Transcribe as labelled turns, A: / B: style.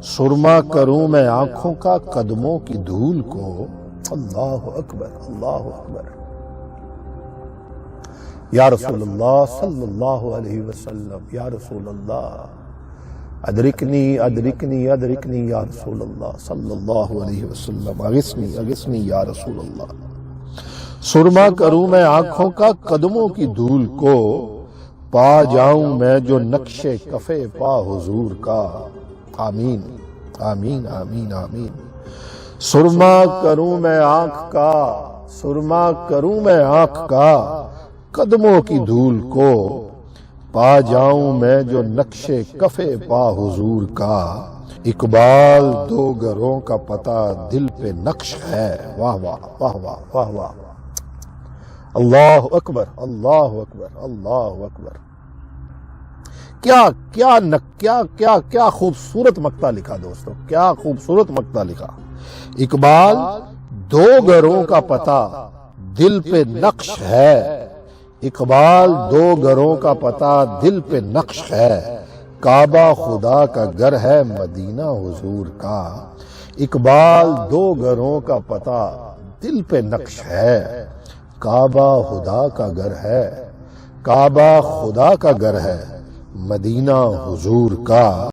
A: سرما کروں میں آنکھوں کا قدموں کی دھول کو۔ اللہ اکبر، اللہ اکبر۔ یا رسول اللہ صلی اللہ علیہ وسلم، یا رسول اللہ ادرکنی ادرکنی ادرکنی یا رسول اللہ صلی اللہ علیہ وسلم، اغثنی اغثنی یا رسول اللہ۔ سرما کروں میں آنکھوں کا قدموں کی دھول کو، پا جاؤں میں جو نقش کفے پا حضور کا۔ آمین آمین آمین آمین۔ سرما کروں میں آنکھ کا، سرما کروں میں آنکھ کا قدموں کی دھول کو، پا جاؤں میں جو نقش کفے پا حضور کا۔ اقبال دو گھروں کا پتہ دل پہ نقش ہے۔ واہ واہ واہ واہ واہ واہ، اللہ اکبر اللہ اکبر اللہ اکبر۔ کیا کیا کیا کیا کیا خوبصورت مقطع لکھا دوستو، کیا خوبصورت مقطع لکھا۔ اقبال دو گھروں کا پتہ دل پہ نقش ہے، اقبال دو گھروں کا پتہ دل پہ نقش ہے، کعبہ خدا کا گھر ہے مدینہ حضور کا۔ اقبال دو گھروں کا پتہ دل پہ نقش ہے، کعبہ خدا کا گھر ہے، کعبہ خدا کا گھر ہے مدینہ حضور کا۔